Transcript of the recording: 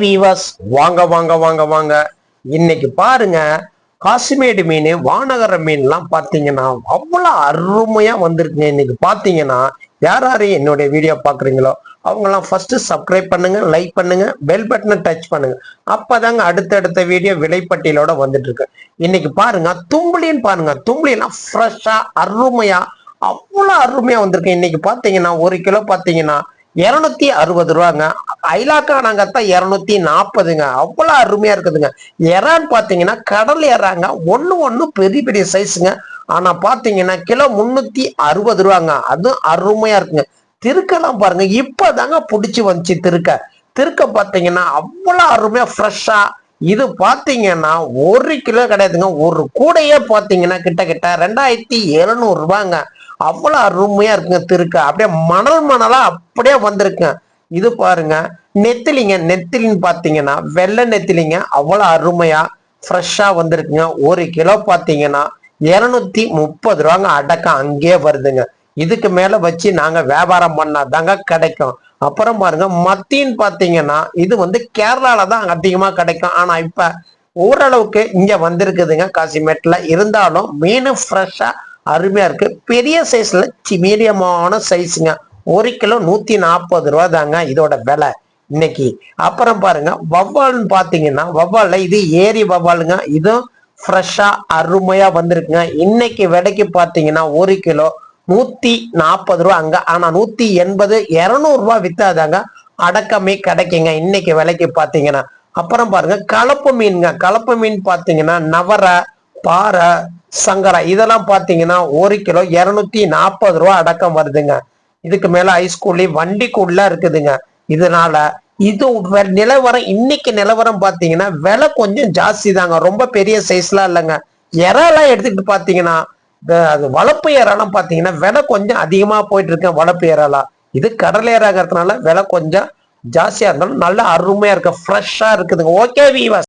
Viewers வாங்க வாங்க வாங்க வாங்க. இன்னைக்கு பாருங்க, காசிமேடு மீன், வானகர மீன்லாம் பார்த்தீங்கன்னா அவ்வளோ அருமையா வந்திருக்குங்க. இன்னைக்கு பார்த்தீங்கன்னா யார் யாரு என்னுடைய வீடியோ பார்க்குறீங்களோ அவங்கெல்லாம் ஃபர்ஸ்ட் சப்ஸ்கிரைப் பண்ணுங்க, லைக் பண்ணுங்க, பெல் பட்டனை டச் பண்ணுங்க. அப்பதாங்க அடுத்தடுத்த வீடியோ விலைப்பட்டியலோட வந்துட்டு இருக்கு. இன்னைக்கு பாருங்க, தும்புலின்னு பாருங்க, தும்புலிலாம் ஃப்ரெஷ்ஷா அருமையா அவ்வளோ அருமையா வந்திருக்கு. இன்னைக்கு பார்த்தீங்கன்னா 1 கிலோ பார்த்தீங்கன்னா 260 ரூபாங்க. ஐலாக்கானாங்கத்தா 240ங்க. அவ்வளவு அருமையா இருக்குதுங்க. எறான்னு பாத்தீங்கன்னா கடல் எறாங்க, ஒண்ணு பெரிய பெரிய சைஸுங்க. ஆனா பாத்தீங்கன்னா கிலோ 360 ரூபாங்க. அதுவும் அருமையா இருக்குங்க. திருக்கெல்லாம் பாருங்க, இப்பதாங்க புடிச்சு வந்துச்சு திருக்க பாத்தீங்கன்னா அவ்வளவு அருமையா ஃப்ரெஷ்ஷா. இது பாத்தீங்கன்னா 1 கிலோ கிடையாதுங்க, ஒரு கூடையே பாத்தீங்கன்னா கிட்ட 2700 ரூபாங்க. அவ்வளவு அருமையா இருக்குங்க திருக்க. அப்படியே மணலா அப்படியே வந்திருக்குங்க. இது பாருங்க, நெத்திலின்னு பாத்தீங்கன்னா வெள்ளை நெத்திலிங்க, அவ்வளவு அருமையா ஃப்ரெஷ்ஷா வந்திருக்குங்க. 1 கிலோ பாத்தீங்கன்னா 230 ரூபாங்க. அடக்கம் அங்கேயே வருதுங்க. இதுக்கு மேல வச்சு நாங்க வியாபாரம் பண்ணாதாங்க கிடைக்கும். அப்புறம் பாருங்க, மத்தின்னு பாத்தீங்கன்னா இது கேரளால தான் அதிகமா கிடைக்கும். ஆனா இப்ப ஓரளவுக்கு இங்க வந்திருக்குதுங்க காசிமேட்ல. இருந்தாலும் மீன் ஃப்ரெஷ்ஷா அருமையா இருக்கு. பெரிய சைஸ்ல மீடியமான சைஸுங்க. 1 கிலோ 140 ரூபா தாங்க இதோட விலை இன்னைக்கு. அப்புறம் பாருங்க, வவ்வால்னு பாத்தீங்கன்னா வவ்வால்ல இது ஏரி வவ்வாலுங்க. இதுவும் ஃப்ரெஷ்ஷா அருமையா வந்திருக்குங்க. இன்னைக்கு விலைக்கு பாத்தீங்கன்னா 1 கிலோ 140 ரூபா அங்க. ஆனா 180 200 ரூபாய் வித்தாதாங்க அடக்கமே கிடைக்குங்க இன்னைக்கு விலைக்கு பாத்தீங்கன்னா. அப்புறம் பாருங்க, கலப்பு மீனுங்க. கலப்பு மீன் பாத்தீங்கன்னா நவர, பாறை, சங்கரா இதெல்லாம் பாத்தீங்கன்னா 1 கிலோ 240 ரூபா அடக்கம் வருதுங்க. இதுக்கு மேல ஐஸ்கூலி வண்டிக்குள்ள இருக்குதுங்க. இதனால இது நிலவரம், இன்னைக்கு நிலவரம் பாத்தீங்கன்னா விலை கொஞ்சம் ஜாஸ்தி தாங்க. ரொம்ப பெரிய சைஸ்லாம் இல்லைங்க. இறாலாம் எடுத்துக்கிட்டு பாத்தீங்கன்னா அது வளர்ப்பு இறாலாம் பாத்தீங்கன்னா விலை கொஞ்சம் அதிகமா போயிட்டு இருக்கேன். வளர்ப்பு இறாலாம் இது கடல் இறாங்கிறதுனால விலை கொஞ்சம் ஜாஸ்தியா இருந்தாலும் நல்ல அருமையா இருக்கு, ஃப்ரெஷ்ஷா இருக்குதுங்க. Okay viewers.